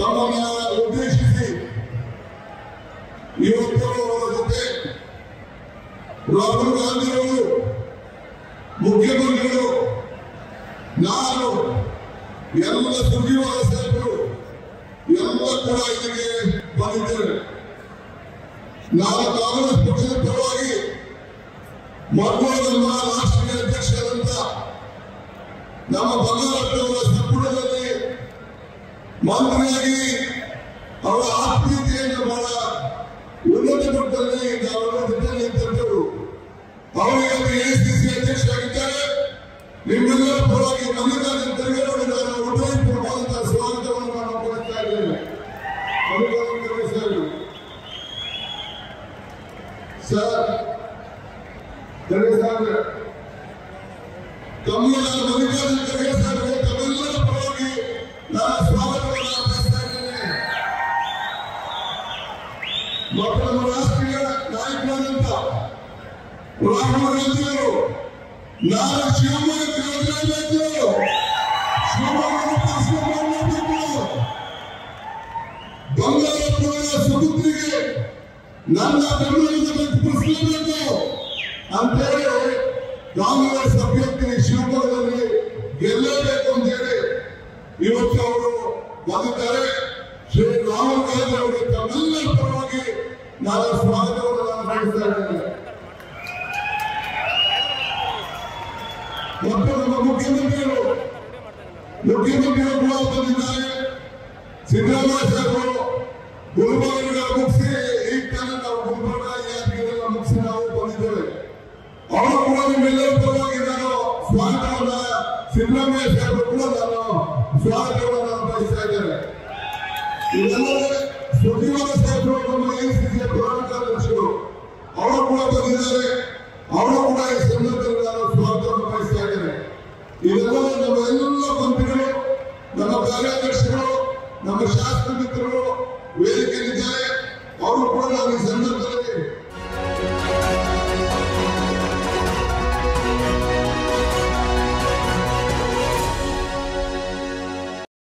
ತಮ್ಮನ್ನ ಉದ್ದೇಶಿಸಿ ಇವತ್ತು ಅವರ ಜೊತೆ ರಾಹುಲ್ ಗಾಂಧಿ ಅವರು ಮುಖ್ಯಮಂತ್ರಿಗಳು ನಾನು ಎಲ್ಲ ಸುಗ್ರೀವಾಲ ಸಾಹೇಬರು ಎಲ್ಲ ಕೂಡ ಇಲ್ಲಿಗೆ ಬಂದಿದ್ದೇವೆ. ನಾನು ಕಾಂಗ್ರೆಸ್ ಪಕ್ಷದ ಪರವಾಗಿ ಮಕ್ಕಳ ರಾಷ್ಟ್ರೀಯ ಅಧ್ಯಕ್ಷರಾದಂತ ನಮ್ಮ ಬಂಗಾರಪ್ಪನವರ ಸಂಪುಟದಲ್ಲಿ ಮಂತ್ರಿಯಾಗಿ ಅವರ ಆತ್ಮೀಯತೆಯನ್ನು ಬಹಳ ಉನ್ನತ ಮಟ್ಟದಲ್ಲಿ ನಾವೆಲ್ಲ ನಿಂತವರು. ಅವರಿಗೆ ಎಸಿಸಿ ಅಧ್ಯಕ್ಷರಾಗಿದ್ದಾರೆ. ನಿಮ್ಮೆಲ್ಲರ ಪರವಾಗಿ ಮಲ್ಲಿಕಾರ್ಜುನ ಖರ್ಗೆ ಅವರಿಗೆ ನಾನು ಹೃದಯಪೂರ್ವಕವಾದಂತಹ ಸ್ವಾಗತವನ್ನು ನಾನು ಕೊಡ್ತಾ ಇದ್ದೇನೆ. ಮಲ್ಲಿಕಾರ್ಜುನ ಖರ್ಗೆ ಸರ್ ತಮ್ಮೆಲ್ಲರ ಮಲ್ಲಿಕಾರ್ಜುನ ಖರ್ಗೆ ಸಾರ್ಗೆ ತಮ್ಮೆಲ್ಲರ ಪರವಾಗಿ ನಾನು ಸ್ವಾಗತವನ್ನು ಅರ್ಪಿಸ್ತಾ ಇದ್ದೇನೆ. ಮತ್ತು ನಮ್ಮ ರಾಷ್ಟ್ರೀಯ ನಾಯಕರಾದಂತ ರಾಹುಲ್ ಗಾಂಧಿ ಅವರು ನಾನು ಶಿವಮೊಗ್ಗಕ್ಕೆ ಹೋಗಲೇಬೇಕು, ಶಿವಮೊಗ್ಗ ಬಂಗಾರಪ್ಪನವರ ಸುಪುತ್ರಿಗೆ ನನ್ನ ಬೆಂಬಲವನ್ನು ವ್ಯಕ್ತಪಡಿಸಲೇಬೇಕು ಅಂತೇಳಿ ಕಾಂಗ್ರೆಸ್ ಅಭ್ಯರ್ಥಿ ಶಿವಮೊಗ್ಗದಲ್ಲಿ ಗೆಲ್ಲಬೇಕು ಅಂತೇಳಿ ಇವತ್ತು ಅವರು ಬಂದಿದ್ದಾರೆ. ಶ್ರೀ ರಾಹುಲ್ ಗಾಂಧಿ ಅವರಿಗೆ ತಮ್ಮೆಲ್ಲರ ಪರವಾಗಿ ನಾನು ಸ್ವಾಗತವನ್ನು ಬಯಸ್ತಾ ಇದ್ದೇನೆ. ಮತ್ತು ನಮ್ಮ ಮುಖ್ಯಮಂತ್ರಿಗಳು ಕೂಡ ಬಂದಿದ್ದಾರೆ. ಸಿದ್ದರಾಮಯ್ಯ ಸಾಹೇಬರು ಗುಲ್ಬರ್ಗ ಮುಗಿಸಿ ಈಗ ತಾನೇ ನಾವು ಗುಲ್ಬರ್ಗ ಯಾತ್ರೆಗೆಲ್ಲ ಮುಗಿಸಿ ನಾವು ಬಂದಿದ್ದೇವೆ. ಅವರು ಕೂಡ ನಿಮ್ಮೆಲ್ಲರ ಪರವಾಗಿ ನಾನು ಸ್ವಾಗತವನ್ನ ಸಿದ್ದರಾಮಯ್ಯ ಸಾಹೇಬರು ಕೂಡ ನಾನು ಸ್ವಾಗತವನ್ನು ನಾನು ಬಯಸ್ತಾ ಇದ್ದೇನೆ. ಇದೆಲ್ಲವೇ ಸುಗ್ರೀವಾಲ ಸಾಹೇಬರು ನಮ್ಮ ಎಸಿಸಿಯ ಪ್ರಧಾನ